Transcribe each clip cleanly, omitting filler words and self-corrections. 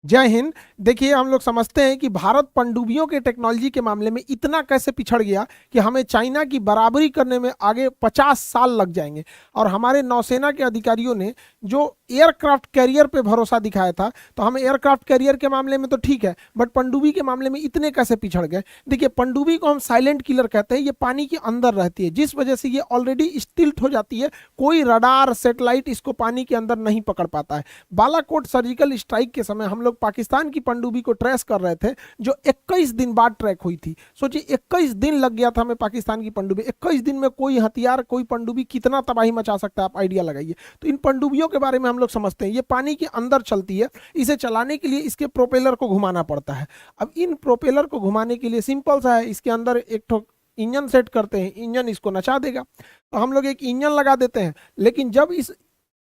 जय हिंद। देखिए, हम लोग समझते हैं कि भारत पनडुब्बियों के टेक्नोलॉजी के मामले में इतना कैसे पिछड़ गया कि हमें चाइना की बराबरी करने में आगे 50 साल लग जाएंगे। और हमारे नौसेना के अधिकारियों ने जो एयरक्राफ्ट कैरियर पे भरोसा दिखाया था, तो हमें एयरक्राफ्ट कैरियर के मामले में तो ठीक है, बट पनडुब्बी के मामले में इतने कैसे पिछड़ गए। देखिए, पनडुब्बी को हम साइलेंट किलर कहते हैं। ये पानी के अंदर रहती है, जिस वजह से ये ऑलरेडी स्टिल्ट हो जाती है। कोई रडार सैटेलाइट इसको पानी के अंदर नहीं पकड़ पाता है। बालाकोट सर्जिकल स्ट्राइक के समय हम लोग पाकिस्तान की पनडुब्बी को ट्रेस कर रहे थे, जो 21 दिन बाद ट्रैक हुई थी। सोचिए, 21 दिन लग गया था हमें पाकिस्तान की पनडुब्बी। 21 दिन में कोई हथियार, कोई पनडुब्बी कितना तबाही मचा सकता है, आप आइडिया लगाइए। तो इन पनडुब्बियों के बारे में हम लोग समझते हैं, ये पानी के अंदर चलती है। इसे चलाने के लिए इसके प्रोपेलर को घुमाना पड़ता है। अब इन प्रोपेलर को घुमाने के लिए सिंपल सा है, इसके अंदर एक ठो इंजन सेट करते हैं, इंजन इसको नचा देगा। तो हम लोग एक इंजन लगा देते हैं, लेकिन जब इस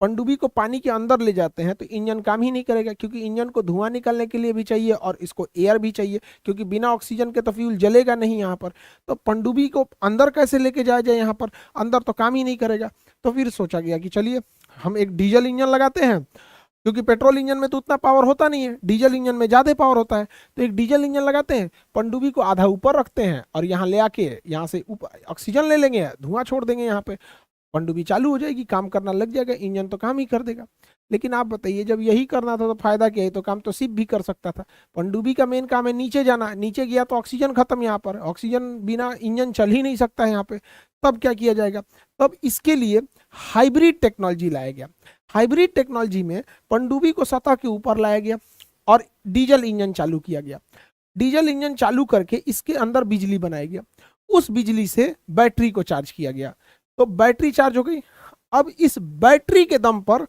पनडुब्बी को पानी के अंदर ले जाते हैं तो इंजन काम ही नहीं करेगा, क्योंकि इंजन को धुआं निकलने के लिए भी चाहिए और इसको एयर भी चाहिए, क्योंकि बिना ऑक्सीजन के तो फ्यूल जलेगा नहीं यहाँ पर। तो पनडुब्बी को अंदर कैसे लेके जाया जाए, यहाँ पर अंदर तो काम ही नहीं करेगा। तो फिर सोचा गया कि चलिए हम एक डीजल इंजन लगाते हैं, क्योंकि पेट्रोल इंजन में तो उतना पावर होता नहीं है, डीजल इंजन में ज़्यादा पावर होता है। तो एक डीजल इंजन लगाते हैं, पनडुब्बी को आधा ऊपर रखते हैं और यहाँ ले आके यहाँ से ऊपर ऑक्सीजन ले लेंगे, धुआं छोड़ देंगे यहाँ पे, पनडुब्बी चालू हो जाएगी, काम करना लग जाएगा, इंजन तो काम ही कर देगा। लेकिन आप बताइए, जब यही करना था तो फायदा क्या है? तो काम तो शिप भी कर सकता था। पनडुब्बी का मेन काम है नीचे जाना, नीचे गया तो ऑक्सीजन खत्म, यहाँ पर ऑक्सीजन बिना इंजन चल ही नहीं सकता है यहाँ पे। तब क्या किया जाएगा? तब इसके लिए हाइब्रिड टेक्नोलॉजी लाया गया। हाइब्रिड टेक्नोलॉजी में पनडुब्बी को सतह के ऊपर लाया गया और डीजल इंजन चालू किया गया। डीजल इंजन चालू करके इसके अंदर बिजली बनाया गया, उस बिजली से बैटरी को चार्ज किया गया। तो बैटरी चार्ज हो गई। अब इस बैटरी के दम पर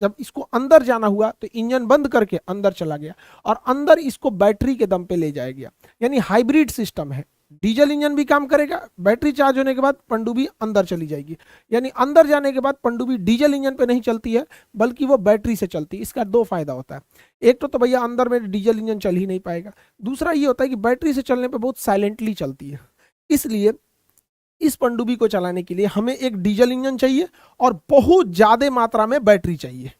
जब इसको अंदर जाना हुआ तो इंजन बंद करके अंदर चला गया और अंदर इसको बैटरी के दम पे ले जाया गया। यानी हाइब्रिड सिस्टम है, डीजल इंजन भी काम करेगा, बैटरी चार्ज होने के बाद पनडुब्बी अंदर चली जाएगी। यानी अंदर जाने के बाद पनडुब्बी डीजल इंजन पे नहीं चलती है, बल्कि वो बैटरी से चलती है। इसका दो फायदा होता है। एक तो भैया अंदर में डीजल इंजन चल ही नहीं पाएगा, दूसरा ये होता है कि बैटरी से चलने पर बहुत साइलेंटली चलती है। इसलिए इस पनडुब्बी को चलाने के लिए हमें एक डीजल इंजन चाहिए और बहुत ज्यादा मात्रा में बैटरी चाहिए।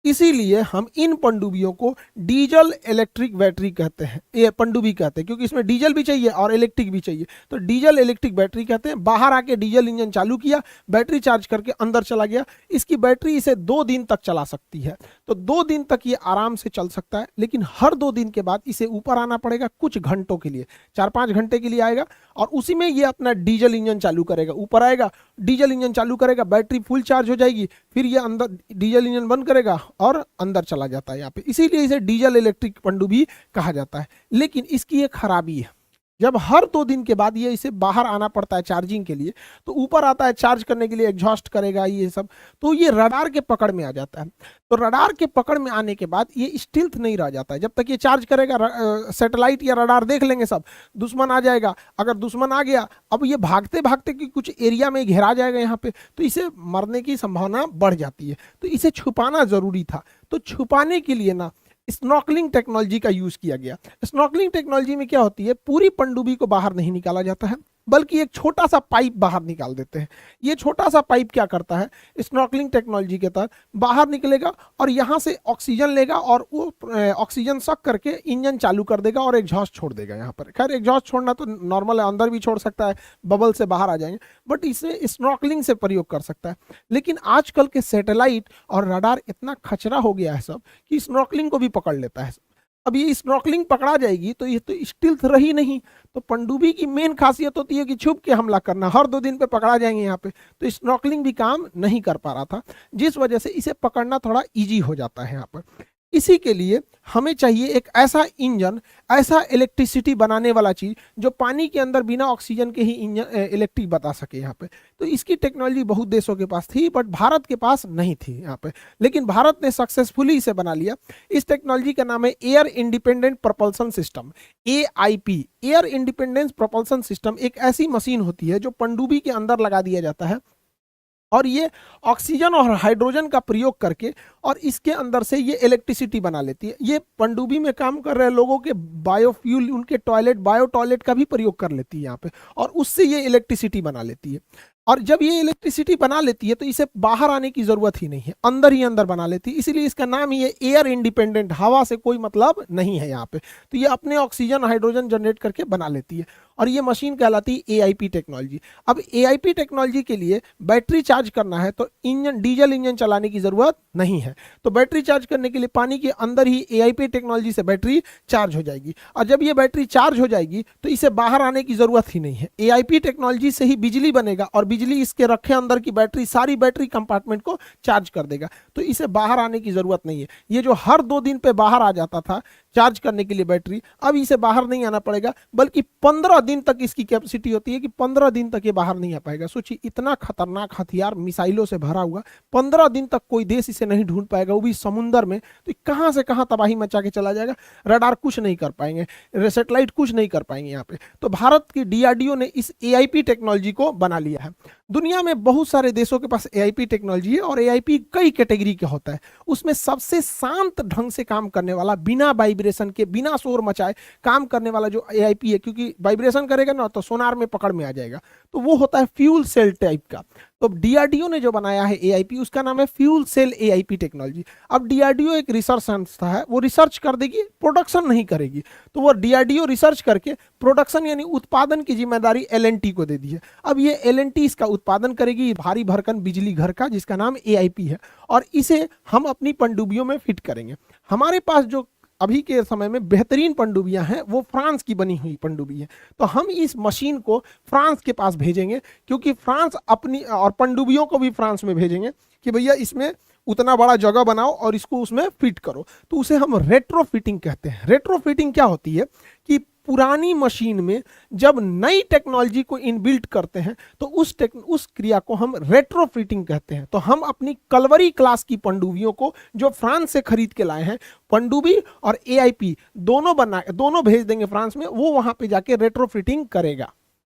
इसीलिए हम इन पनडुब्बियों को डीजल इलेक्ट्रिक बैटरी कहते हैं, ये पनडुब्बी कहते हैं, क्योंकि इसमें डीजल भी चाहिए और इलेक्ट्रिक भी चाहिए। तो डीजल इलेक्ट्रिक बैटरी कहते हैं। बाहर आके डीजल इंजन चालू किया, बैटरी चार्ज करके अंदर चला गया। इसकी बैटरी इसे 2 दिन तक चला सकती है। तो 2 दिन तक ये आराम से चल सकता है, लेकिन हर 2 दिन के बाद इसे ऊपर आना पड़ेगा कुछ घंटों के लिए, 4-5 घंटे के लिए आएगा और उसी में ये अपना डीजल इंजन चालू करेगा। ऊपर आएगा, डीजल इंजन चालू करेगा, बैटरी फुल चार्ज हो जाएगी, फिर ये अंदर डीजल इंजन बंद करेगा और अंदर चला जाता है यहाँ पे। इसीलिए इसे डीजल इलेक्ट्रिक पनडुब्बी कहा जाता है। लेकिन इसकी एक खराबी है, जब हर 2 दिन के बाद ये इसे बाहर आना पड़ता है चार्जिंग के लिए, तो ऊपर आता है चार्ज करने के लिए, एग्जॉस्ट करेगा ये सब, तो ये रडार के पकड़ में आ जाता है। तो रडार के पकड़ में आने के बाद ये स्टिल्थ नहीं रह जाता है। जब तक ये चार्ज करेगा, सैटेलाइट या रडार देख लेंगे सब, दुश्मन आ जाएगा। अगर दुश्मन आ गया, अब ये भागते भागते कि कुछ एरिया में घेरा जाएगा यहाँ पे, तो इसे मरने की संभावना बढ़ जाती है। तो इसे छुपाना जरूरी था। तो छुपाने के लिए ना स्नॉर्कलिंग टेक्नोलॉजी का यूज किया गया। स्नॉर्कलिंग टेक्नोलॉजी में क्या होती है, पूरी पनडुब्बी को बाहर नहीं निकाला जाता है, बल्कि एक छोटा सा पाइप बाहर निकाल देते हैं। ये छोटा सा पाइप क्या करता है, स्नॉर्कलिंग टेक्नोलॉजी के तहत बाहर निकलेगा और यहाँ से ऑक्सीजन लेगा और वो ऑक्सीजन सक करके इंजन चालू कर देगा और एग्जॉस्ट छोड़ देगा यहाँ पर। खैर, एग्जॉस्ट छोड़ना तो नॉर्मल है, अंदर भी छोड़ सकता है, बबल से बाहर आ जाएंगे, बट इसे स्नॉर्कलिंग से प्रयोग कर सकता है। लेकिन आजकल के सैटेलाइट और रडार इतना खचरा हो गया है सब कि स्नॉर्कलिंग को भी पकड़ लेता है। अब ये स्नॉर्कलिंग पकड़ा जाएगी तो ये तो स्टिल्थ रही नहीं। तो पनडुब्बी की मेन खासियत होती है कि छुप के हमला करना, हर 2 दिन पे पकड़ा जाएंगे यहाँ पे। तो स्नॉर्कलिंग भी काम नहीं कर पा रहा था, जिस वजह से इसे पकड़ना थोड़ा इजी हो जाता है यहाँ पर। इसी के लिए हमें चाहिए एक ऐसा इंजन, ऐसा इलेक्ट्रिसिटी बनाने वाला चीज जो पानी के अंदर बिना ऑक्सीजन के ही इंजन इलेक्ट्रिक बता सके यहाँ पे। तो इसकी टेक्नोलॉजी बहुत देशों के पास थी, बट भारत के पास नहीं थी यहाँ पे। लेकिन भारत ने सक्सेसफुली इसे बना लिया। इस टेक्नोलॉजी का नाम है air independent propulsion system, AIP। Air independence propulsion system एक ऐसी मशीन होती है जो पनडुब्बी के अंदर लगा दिया जाता है और ये ऑक्सीजन और हाइड्रोजन का प्रयोग करके और इसके अंदर से ये इलेक्ट्रिसिटी बना लेती है। ये पनडुब्बी में काम कर रहे लोगों के बायोफ्यूल, उनके टॉयलेट, बायो टॉयलेट का भी प्रयोग कर लेती है यहाँ पे और उससे ये इलेक्ट्रिसिटी बना लेती है। और जब ये इलेक्ट्रिसिटी बना लेती है तो इसे बाहर आने की जरूरत ही नहीं है, अंदर ही अंदर बना लेती है, इसीलिए इसका नाम ही है एयर इंडिपेंडेंट, हवा से कोई मतलब नहीं है यहाँ पे। तो ये अपने ऑक्सीजन हाइड्रोजन जनरेट करके बना लेती है और ये मशीन कहलाती है एआईपी टेक्नोलॉजी। अब एआईपी टेक्नोलॉजी के लिए बैटरी चार्ज करना है तो इंजन, डीजल इंजन चलाने की जरूरत नहीं है, तो बैटरी चार्ज करने के लिए पानी के अंदर ही एआईपी टेक्नोलॉजी से बैटरी चार्ज हो जाएगी। और जब ये बैटरी चार्ज हो जाएगी तो इसे बाहर आने की जरूरत ही नहीं है, एआईपी टेक्नोलॉजी से ही बिजली बनेगा और बिजली इसके रखे अंदर की बैटरी सारी बैटरी कंपार्टमेंट को चार्ज कर देगा, तो इसे बाहर आने की जरूरत नहीं है। ये जो हर 2 दिन पे बाहर आ जाता था चार्ज करने के लिए बैटरी, अब इसे बाहर नहीं आना पड़ेगा, बल्कि 15 दिन तक इसकी कैपेसिटी होती है कि 15 दिन तक ये बाहर नहीं आ पाएगा। सोचिए, इतना खतरनाक हथियार मिसाइलों से भरा हुआ, 15 दिन तक कोई देश इसे नहीं ढूंढ पाएगा, वो भी समुंदर में, तो कहां से कहां तबाही मचा के चला जाएगा। रडार कुछ नहीं कर पाएंगे, सैटेलाइट कुछ नहीं कर पाएंगे यहाँ पे। तो भारत की डीआरडीओ ने इस एआईपी टेक्नोलॉजी को बना लिया है। दुनिया में बहुत सारे देशों के पास एआईपी टेक्नोलॉजी है और एआईपी कई कैटेगरी का होता है। उसमें सबसे शांत ढंग से काम करने वाला, बिना वाइब्रेशन के, बिना शोर मचाए काम करने वाला जो एआईपी है, क्योंकि वाइब्रेशन करेगा ना तो सोनार में पकड़ में आ जाएगा, तो वो होता है फ्यूल सेल टाइप का। तो डीआरडीओ ने जो बनाया है एआईपी, उसका नाम है फ्यूल सेल एआईपी टेक्नोलॉजी। अब डीआरडीओ एक रिसर्च संस्था है, वो रिसर्च कर देगी, प्रोडक्शन नहीं करेगी, तो वो डीआरडीओ रिसर्च करके प्रोडक्शन यानी उत्पादन की जिम्मेदारी एलएनटी को दे दी है। अब ये एलएनटी इसका उत्पादन करेगी, भारी भरकम बिजली घर का, जिसका नाम एआईपी है, और इसे हम अपनी पनडुब्बियों में फिट करेंगे। हमारे पास जो अभी के समय में बेहतरीन पनडुब्बियां हैं वो फ्रांस की बनी हुई पनडुब्बी है, तो हम इस मशीन को फ्रांस के पास भेजेंगे, क्योंकि फ्रांस अपनी, और पनडुब्बियों को भी फ्रांस में भेजेंगे कि भैया इसमें उतना बड़ा जगह बनाओ और इसको उसमें फिट करो। तो उसे हम रेट्रो फिटिंग कहते हैं। रेट्रो फिटिंग क्या होती है कि पुरानी मशीन में जब नई टेक्नोलॉजी को इनबिल्ट करते हैं तो उस क्रिया को हम रेट्रोफिटिंग कहते हैं। तो हम अपनी कलवरी क्लास की पनडुब्बियों को जो फ्रांस से खरीद के लाए हैं, पनडुब्बी और एआईपी दोनों भेज देंगे फ्रांस में, वो वहां पे जाके रेट्रोफिटिंग करेगा।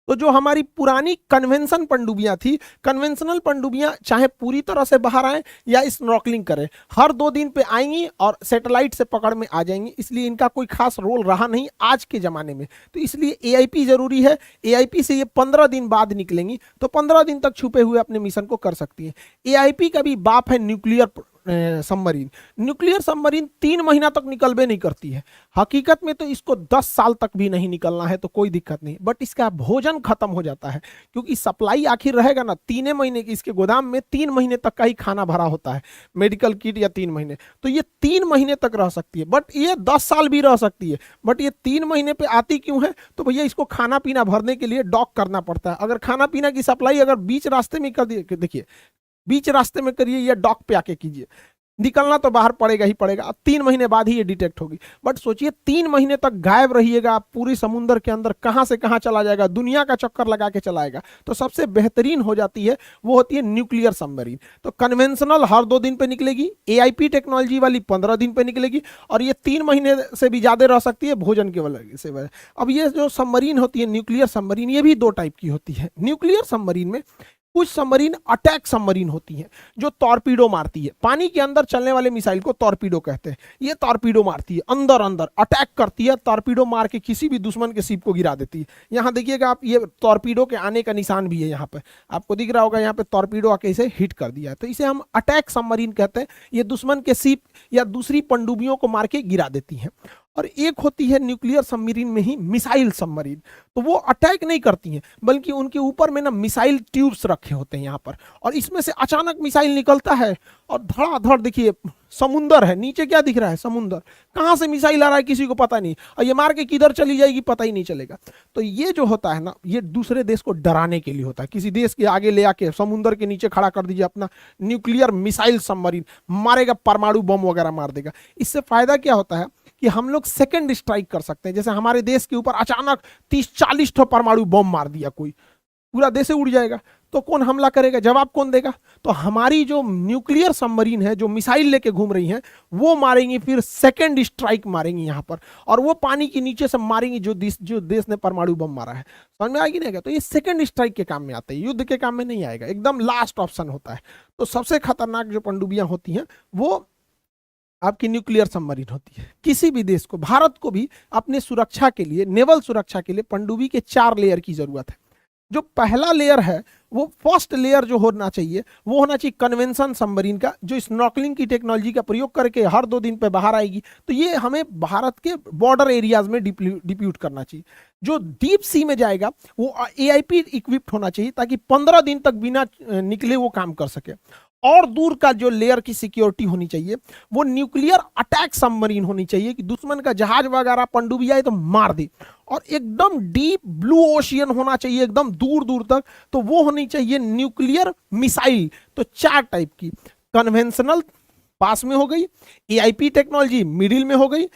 तो जो हमारी पुरानी कन्वेंशन पनडुब्बियां थी, कन्वेंशनल पनडुब्बियां चाहे पूरी तरह से बाहर आए या स्नॉर्कलिंग करें, हर 2 दिन पे आएंगी और सैटेलाइट से पकड़ में आ जाएंगी, इसलिए इनका कोई खास रोल रहा नहीं आज के जमाने में। तो इसलिए एआईपी जरूरी है। एआईपी से ये 15 दिन बाद निकलेंगी, तो 15 दिन तक छुपे हुए अपने मिशन को कर सकती है। एआईपी का भी बाप है न्यूक्लियर सबमरीन। न्यूक्लियर सबमरीन 3 महीना तक निकलबे नहीं करती है, हकीकत में तो इसको 10 साल तक भी नहीं निकलना है तो कोई दिक्कत नहीं, बट इसका भोजन खत्म हो जाता है, क्योंकि सप्लाई आखिर रहेगा ना 3 महीने की, इसके गोदाम में 3 महीने तक का ही खाना भरा होता है, मेडिकल किट, या 3 महीने, तो ये 3 महीने तक रह सकती है, बट ये 10 साल भी रह सकती है। बट ये 3 महीने पे आती क्यों है, तो भैया इसको खाना पीना भरने के लिए डॉक करना पड़ता है। अगर खाना पीना की सप्लाई अगर बीच रास्ते में कर दिए, देखिए बीच रास्ते में करिए या डॉक पे आके कीजिए, निकलना तो बाहर पड़ेगा ही पड़ेगा, 3 महीने बाद ही ये डिटेक्ट होगी। बट सोचिए 3 महीने तक गायब रहिएगा पूरी समुद्र के अंदर, कहां से कहां चला जाएगा, दुनिया का चक्कर लगा के चलाएगा। तो सबसे बेहतरीन हो जाती है वो होती है न्यूक्लियर सबमरीन। तो कन्वेंशनल हर 2 दिन पे निकलेगी, एआईपी टेक्नोलॉजी वाली 15 दिन पे निकलेगी, और ये 3 महीने से भी ज्यादा रह सकती है भोजन के वजह से। अब ये जो सबमरीन होती है न्यूक्लियर सबमरीन, ये भी 2 टाइप की होती है। न्यूक्लियर सबमरीन में कुछ सबमरीन अटैक सबमरीन होती हैं जो टॉर्पीडो मारती है, पानी के अंदर चलने वाले मिसाइल को टॉर्पीडो कहते हैं। ये टॉर्पीडो मारती है, अंदर अंदर अटैक करती है, टॉर्पीडो मार के किसी भी दुश्मन के शिप को गिरा देती है। यहाँ देखिएगा आप, ये टॉर्पीडो के आने का निशान भी है, यहाँ पे आपको दिख रहा होगा, यहाँ पे टॉर्पीडो आके इसे हिट कर दिया है, तो इसे हम अटैक सबमरीन कहते हैं। ये दुश्मन के शिप या दूसरी पनडुब्बियों को मार के गिरा देती हैं। और एक होती है न्यूक्लियर सबमरीन में ही मिसाइल सबमरीन, तो वो अटैक नहीं करती हैं, बल्कि उनके ऊपर में ना मिसाइल ट्यूब्स रखे होते हैं यहाँ पर, और इसमें से अचानक मिसाइल निकलता है और धड़ाधड़, देखिए समुंदर है नीचे, क्या दिख रहा है, समुंदर, कहाँ से मिसाइल आ रहा है किसी को पता नहीं, और ये मार के किधर चली जाएगी पता ही नहीं चलेगा। तो ये जो होता है ना, ये दूसरे देश को डराने के लिए होता है। किसी देश के आगे ले आके समुंदर के नीचे खड़ा कर दीजिए अपना न्यूक्लियर मिसाइल सबमरीन, मारेगा, परमाणु बम वगैरह मार देगा। इससे फायदा क्या होता है कि हम लोग सेकंड स्ट्राइक कर सकते हैं। जैसे हमारे देश के ऊपर अचानक 30-40 ठो परमाणु बम मार दिया कोई, पूरा देश से उड़ जाएगा, तो कौन हमला करेगा, जवाब कौन देगा? तो हमारी जो न्यूक्लियर सबमरीन है, जो मिसाइल लेके घूम रही हैं, वो मारेंगी, फिर सेकंड स्ट्राइक मारेंगी यहाँ पर, और वो पानी के नीचे से मारेंगी जो देश ने परमाणु बम मारा है। समझ में आएगी नहीं? तो ये सेकंड स्ट्राइक के काम में आता है, युद्ध के काम में नहीं आएगा, एकदम लास्ट ऑप्शन होता है। तो सबसे खतरनाक जो पनडुब्बियां होती हैं वो आपकी न्यूक्लियर सबमरीन होती है। किसी भी देश को, भारत को भी अपने सुरक्षा के लिए, नेवल सुरक्षा के लिए पनडुब्बी के 4 लेयर की जरूरत है। जो पहला लेयर है वो फर्स्ट लेयर जो होना चाहिए वो होना चाहिए कन्वेंशन सबमरीन का, जो स्नॉर्कलिंग की टेक्नोलॉजी का प्रयोग करके हर 2 दिन पे बाहर आएगी। तो ये हमें भारत के बॉर्डर एरियाज में डिप्यूट करना चाहिए। जो डीप सी में जाएगा वो एआईपी इक्विप्ड होना चाहिए ताकि 15 दिन तक बिना निकले वो काम कर सके। और दूर का जो लेयर की सिक्योरिटी होनी चाहिए वो न्यूक्लियर अटैक सबमरीन होनी चाहिए कि दुश्मन का जहाज वगैरह पनडुब्बी आए तो मार दे। और एकदम डीप ब्लू ओशियन होना चाहिए एकदम दूर दूर तक, तो वो होनी चाहिए न्यूक्लियर मिसाइल। तो 4 टाइप की, कन्वेंशनल पास में हो गई, एआईपी टेक्नोलॉजी मिडिल में हो गई,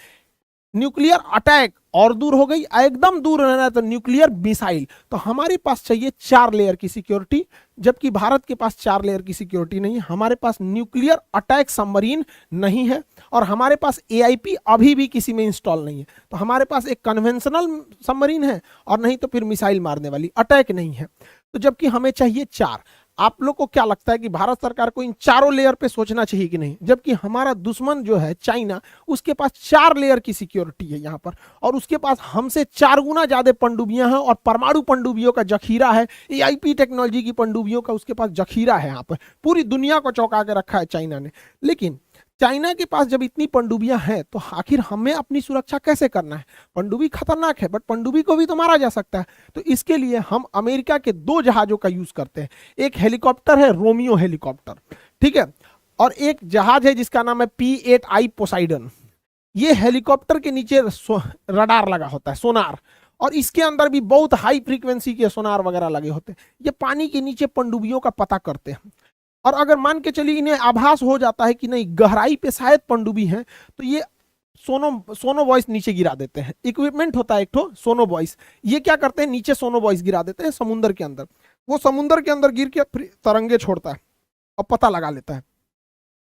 न्यूक्लियर अटैक और दूर हो गई, एकदम दूर रहना है तो न्यूक्लियर मिसाइल। तो हमारे पास चाहिए 4 लेयर की सिक्योरिटी, जबकि भारत के पास 4 लेयर की सिक्योरिटी नहीं है। हमारे पास न्यूक्लियर अटैक सबमरीन नहीं है और हमारे पास एआईपी अभी भी किसी में इंस्टॉल नहीं है। तो हमारे पास एक कन्वेंशनल सबमरीन है और नहीं तो फिर मिसाइल मारने वाली, अटैक नहीं है। तो जबकि हमें चाहिए 4। आप लोग को क्या लगता है कि भारत सरकार को इन चारों लेयर पे सोचना चाहिए कि नहीं? जबकि हमारा दुश्मन जो है चाइना, उसके पास 4 लेयर की सिक्योरिटी है यहाँ पर, और उसके पास हमसे 4 गुना ज्यादा पनडुब्बियां हैं और परमाणु पनडुब्बियों का जखीरा है, एआईपी टेक्नोलॉजी की पनडुब्बियों का उसके पास जखीरा है। यहाँ पर पूरी दुनिया को चौंका के रखा है चाइना ने। लेकिन चाइना के पास जब इतनी पनडुब्बियां हैं तो आखिर हमें अपनी सुरक्षा कैसे करना है? पनडुब्बी खतरनाक है बट पनडुब्बी को भी तो मारा जा सकता है। तो इसके लिए हम अमेरिका के 2 जहाजों का यूज करते हैं। एक हेलीकॉप्टर है रोमियो हेलीकॉप्टर, ठीक है, और एक जहाज है जिसका नाम है P8I पोसाइडन। ये हेलीकॉप्टर के नीचे रडार लगा होता है, सोनार, और इसके अंदर भी बहुत हाई फ्रीक्वेंसी के सोनार वगैरह लगे होते हैं। ये पानी के नीचे पनडुब्बियों का पता करते हैं, और अगर मान के चलिए इन्हें आभास हो जाता है कि नहीं गहराई पे शायद पनडुब्बी है, तो ये सोनो वॉइस नीचे गिरा देते हैं। इक्विपमेंट होता है एक ठो सोनो वॉइस, ये क्या करते हैं नीचे सोनो वॉइस गिरा देते हैं समुद्र के अंदर। वो समुद्र के अंदर गिर के तरंगे छोड़ता है और पता लगा लेता है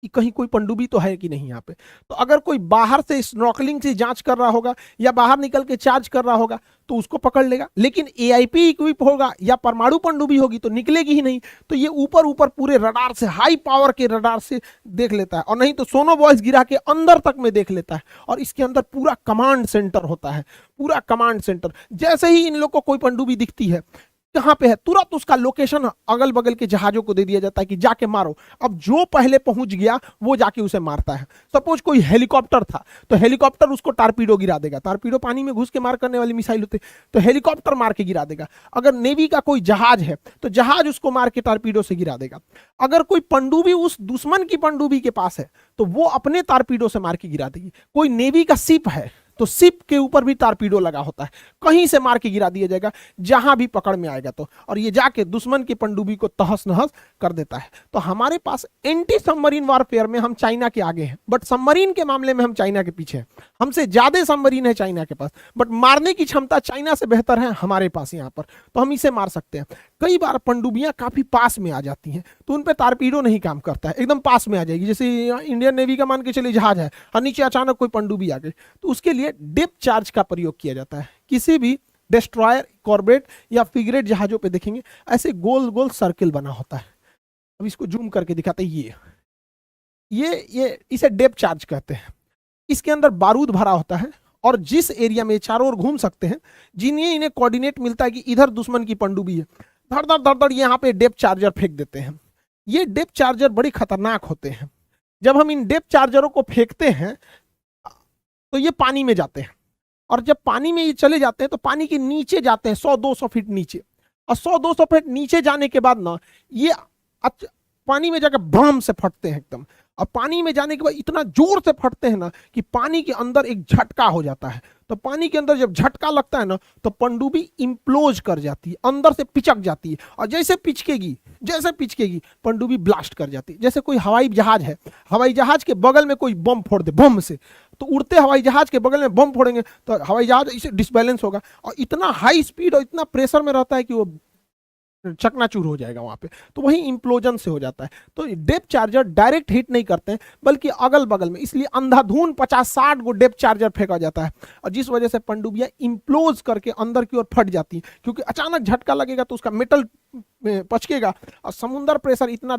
कि कहीं कोई पनडुब्बी तो है कि नहीं यहाँ पे। तो अगर कोई बाहर से स्नॉर्कलिंग से जांच कर रहा होगा या बाहर निकल के चार्ज कर रहा होगा तो उसको पकड़ लेगा। लेकिन एआईपी इक्विप होगा या परमाणु पनडुब्बी होगी तो निकलेगी ही नहीं। तो ये ऊपर ऊपर पूरे रडार से, हाई पावर के रडार से देख लेता है, और नहीं तो सोनो वॉइस गिरा के अंदर तक में देख लेता है। और इसके अंदर पूरा कमांड सेंटर होता है, पूरा कमांड सेंटर। जैसे ही इन लोग को कोई पनडुब्बी दिखती है कहां पे है, तुरंत उसका लोकेशन अगल बगल के जहाजों को दे दिया जाता है कि जाके मारो। अब जो पहले पहुंच गया वो जाके उसे मारता है। सपोज कोई हेलीकॉप्टर था तो हेलीकॉप्टर उसको टारपीडो गिरा देगा। टारपीडो पानी में घुस के मार करने वाली मिसाइल होती है, तो हेलीकॉप्टर मार के गिरा देगा। अगर नेवी का कोई जहाज है तो जहाज उसको मार के टारपीडो से गिरा देगा। अगर कोई पनडुब्बी उस दुश्मन की पनडुब्बी के पास है तो वो अपने टारपीडो से मार के गिरा देगी। कोई नेवी का शिप है तो शिप के ऊपर भी टारपीडो लगा होता है, कहीं से मार के गिरा दिया जाएगा जहां भी पकड़ में आएगा तो, और ये जाके दुश्मन की पनडुब्बी को तहस नहस कर देता है। तो हमारे पास एंटी सबमरीन वारफेयर में हम चाइना के आगे हैं, बट सबमरीन के मामले में हम चाइना के पीछे हैं। हमसे ज्यादा सबमरीन है चाइना के पास, बट मारने की क्षमता चाइना से बेहतर है हमारे पास यहाँ पर, तो हम इसे मार सकते हैं। कई बार पनडुब्बियां काफी पास में आ जाती हैं तो उन पर टारपीडो नहीं काम करता है, एकदम पास में आ जाएगी। जैसे इंडियन नेवी का मान के चलिए जहाज है और नीचे अचानक कोई पनडुब्बी आ गई, तो उसके लिए डेप्थ चार्ज का प्रयोग किया जाता है। किसी भी डिस्ट्रॉयर, कॉर्बेट या फ्रिगेट जहाजों पे देखेंगे ऐसे गोल गोल सर्किल बना होता है। अब इसको जूम करके दिखाते हैं, ये इसे डेप्थ चार्ज कहते हैं। इसके अंदर बारूद भरा होता है और जिस एरिया में चारों ओर घूम सकते हैं, जिन्हें इन्हें कोऑर्डिनेट मिलता है कि इधर दुश्मन की पनडुब्बी है, धड़ धड़ धड़ धड़ यहाँ पे डेप्थ चार्जर फेंक देते हैं। ये डेप्थ चार्जर बड़े खतरनाक होते हैं। जब हम इन डेप्थ चार्जरों को फेंकते हैं तो ये पानी में जाते हैं, और जब पानी में ये चले जाते हैं तो पानी के नीचे जाते हैं 100-200 फीट नीचे, और 100-200 फीट नीचे जाने के बाद ना ये पानी में जाकर बम से फटते हैं एकदम। और पानी में जाने के बाद इतना जोर से फटते हैं ना कि पानी के अंदर एक झटका हो जाता है। तो पानी के अंदर जब झटका लगता है ना तो पनडुब्बी इम्प्लोज कर जाती है, अंदर से पिचक जाती है, और जैसे पिचकेगी पनडुब्बी ब्लास्ट कर जाती है। जैसे कोई हवाई जहाज है, हवाई जहाज के बगल में कोई बम फोड़ दे बम से, तो उड़ते हवाई जहाज के बगल में बम फोड़ेंगे तो हवाई जहाज इसे डिसबैलेंस होगा, और इतना हाई स्पीड और इतना प्रेशर में रहता है कि वो चकनाचूर हो जाएगा वहां पे, तो वही इंप्लोजन से हो जाता है। तो डेप्थ चार्जर डायरेक्ट हिट नहीं करते हैं बल्कि अगल बगल में, इसलिए अंधाधुन 50-60 गो डेप्थ चार्जर फेंका जाता है, और जिस वजह से पनडुब्बियां इंप्लोज करके अंदर की ओर फट जाती हैं, क्योंकि अचानक झटका लगेगा तो उसका मेटल पचकेगा और समुद्र प्रेशर इतना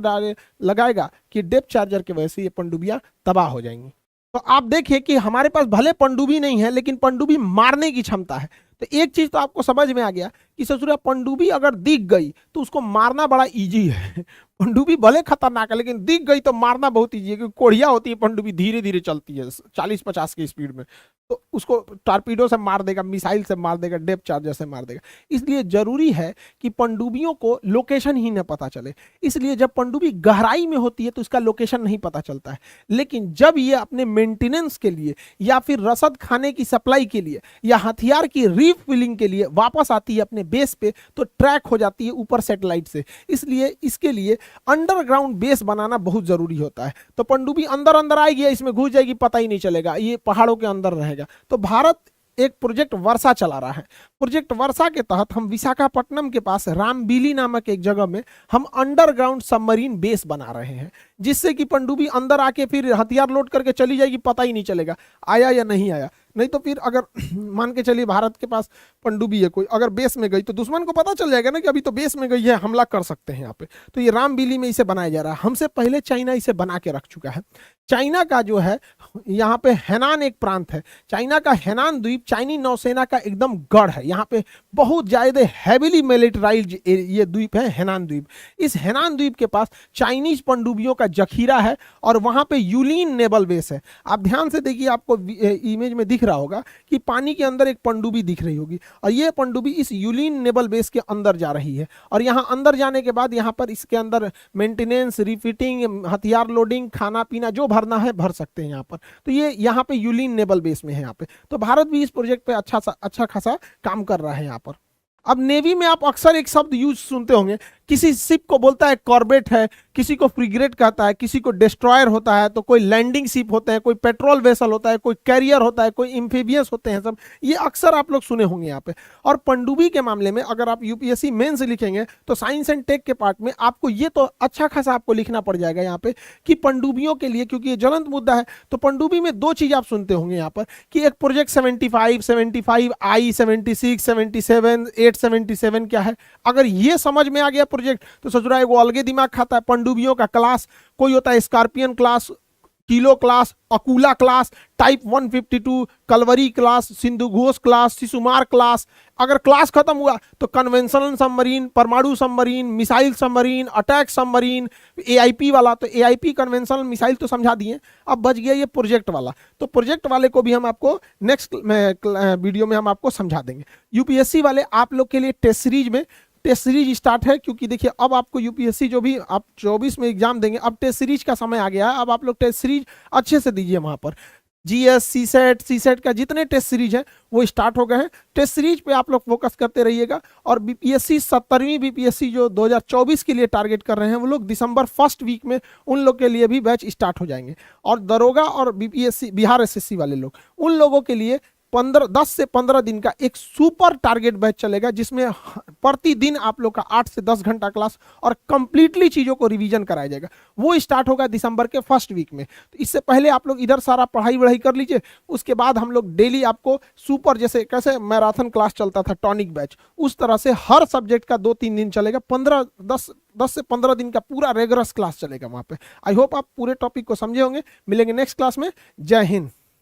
लगाएगा कि डेप्थ चार्जर की वजह से ये पनडुब्बियां तबाह हो जाएंगी। तो आप देखिए कि हमारे पास भले पनडुब्बी नहीं है लेकिन पनडुब्बी मारने की क्षमता है। तो एक चीज तो आपको समझ में आ गया कि ससुरा पनडुब्बी अगर दिख गई तो उसको मारना बड़ा इजी है। पनडुब्बी भले खतरनाक है लेकिन दिख गई तो मारना बहुत इजी है, क्योंकि कोढ़िया होती है पनडुब्बी, धीरे धीरे चलती है 40-50 की स्पीड में, तो उसको टारपीडो से मार देगा, मिसाइल से मार देगा, डेप्थ चार्जर से मार देगा। इसलिए जरूरी है कि पनडुब्बियों को लोकेशन ही न पता चले। इसलिए जब पनडुब्बी गहराई में होती है तो इसका लोकेशन नहीं पता चलता है, लेकिन जब ये अपने मेंटेनेंस के लिए या फिर रसद खाने की सप्लाई के लिए या हथियार की रीफिलिंग के लिए वापस आती है अपने बेस पे, तो ट्रैक हो जाती है ऊपर सैटेलाइट से। इसलिए इसके लिए अंडरग्राउंड बेस बनाना बहुत जरूरी होता है। तो पनडुब्बी अंदर अंदर आएगी, इसमें घुस जाएगी, पता ही नहीं चलेगा, ये पहाड़ों के अंदर रहेगा। तो भारत एक प्रोजेक्ट वर्षा चला रहा है। प्रोजेक्ट वर्षा के तहत हम विशाखापट्टनम के पास रामबिली नामक एक जगह में हम अंडरग्राउंड सबमरीन बेस बना रहे हैं, जिससे कि पनडुब्बी अंदर आके फिर हथियार लोड करके चली जाएगी, पता ही नहीं चलेगा आया या नहीं आया। नहीं तो फिर अगर मान के चलिए भारत के पास पनडुब्बी है कोई, अगर बेस में गई तो दुश्मन को पता चल जाएगा ना कि अभी तो बेस में गई है, हमला कर सकते हैं यहाँ पे। तो ये रामबिली में इसे बनाया जा रहा है। हमसे पहले चाइना इसे बना के रख चुका है। चाइना का जो है यहाँ पे हैनान एक प्रांत है, चाइना का हैनान द्वीप चाइनी नौसेना का एकदम गढ़ है। यहाँ पे बहुत ज्यादा हैविली मिलिटराइज्ड ये द्वीप है, हैनान द्वीप। इस हैनान द्वीप के पास चाइनीज पनडुब्बियों का जखीरा है और वहां पे यूलिन नेवल बेस है। आप ध्यान से देखिए, आपको इमेज में दिख रहा होगा कि पानी के अंदर एक पनडुब्बी दिख रही होगी, और ये पनडुब्बी इस यूलिन नेवल बेस के अंदर जा रही है। और यहाँ अंदर जाने के बाद यहाँ पर इसके अंदर मेंटेनेंस, रिफिटिंग, हथियार लोडिंग, खाना पीना जो भरना है भर सकते हैं यहाँ पर। तो ये यहाँ पे यूलिन नेवल बेस में है यहाँ पे। तो भारत भी इस प्रोजेक्ट पे अच्छा खासा काम कर रहा है यहाँ पर। अब नेवी में आप अक्सर एक शब्द यूज सुनते होंगे, किसी शिप को बोलता है कॉर्बेट है, किसी को फ्रिगेट कहता है, किसी को डिस्ट्रॉयर होता है, तो कोई लैंडिंग शिप होते हैं, कोई पेट्रोल वेसल होता है, कोई कैरियर होता है, कोई एम्फीबियस होते हैं, सब ये अक्सर आप लोग सुने होंगे यहाँ पे। और पनडुब्बी के मामले में अगर आप यूपीएससी मेंस लिखेंगे तो साइंस एंड टेक के पार्ट में आपको ये तो अच्छा खासा आपको लिखना पड़ जाएगा यहाँ पे कि पनडुब्बियों के लिए, क्योंकि ये ज्वलंत मुद्दा है, तो पनडुब्बी में दो चीज आप सुनते होंगे यहाँ पर कि एक प्रोजेक्ट 75, I-76, 77, 877 क्या है। अगर ये समझ में आ गया प्रोजेक्ट तो ससुरा वो अलगे दिमाग खाता है। पनडुब्बियों का क्लास कोई होता है scorpion class, kilo class, Akula class, type 152, Kalvari class, Sindhu Ghosh class, Shishumar class. अगर क्लास खत्म हुआ तो कन्वेंशनल सबमरीन, परमाणु submarine, missile submarine, attack submarine, AIP वाला। तो एआईपी कन्वेंशनल मिसाइल तो समझा दिए, अब बच गया ये प्रोजेक्ट वाला। तो प्रोजेक्ट वाले को भी हम आपको नेक्स्ट वीडियो में हम आपको समझा देंगे। यूपीएससी वाले आप लोग के लिए टेस्ट सीरीज में टेस्ट सीरीज स्टार्ट है, क्योंकि देखिए अब आपको यूपीएससी जो भी आप 24 में एग्जाम देंगे, अब टेस्ट सीरीज का समय आ गया है। अब आप लोग टेस्ट सीरीज अच्छे से दीजिए। वहां पर जीएस, सीसेट का जितने टेस्ट सीरीज हैं वो स्टार्ट हो गए हैं। टेस्ट सीरीज पे आप लोग फोकस करते रहिएगा। और बीपीएससी 70वीं बीपीएससी जो 2024 के लिए टारगेट कर रहे हैं, वो लोग दिसंबर फर्स्ट वीक में उन लोग के लिए भी बैच स्टार्ट हो जाएंगे। और दरोगा और बीपीएससी बिहार एसएससी वाले लोग, उन लोगों के लिए 10 से 15 दिन का एक सुपर टारगेट बैच चलेगा, जिसमें प्रतिदिन आप लोग का 8 से 10 घंटा क्लास और कंप्लीटली चीजों को रिवीजन कराया जाएगा। वो स्टार्ट होगा दिसंबर के फर्स्ट वीक में। तो इससे पहले आप लोग इधर सारा पढ़ाई वढ़ाई कर लीजिए, उसके बाद हम लोग डेली आपको सुपर, जैसे कैसे मैराथन क्लास चलता था टॉनिक बैच, उस तरह से हर सब्जेक्ट का 2-3 दिन चलेगा। 10 से 15 दिन का पूरा रेगुलर क्लास चलेगा वहां पे। आई होप आप पूरे टॉपिक को समझे होंगे। मिलेंगे नेक्स्ट क्लास में। जय हिंद।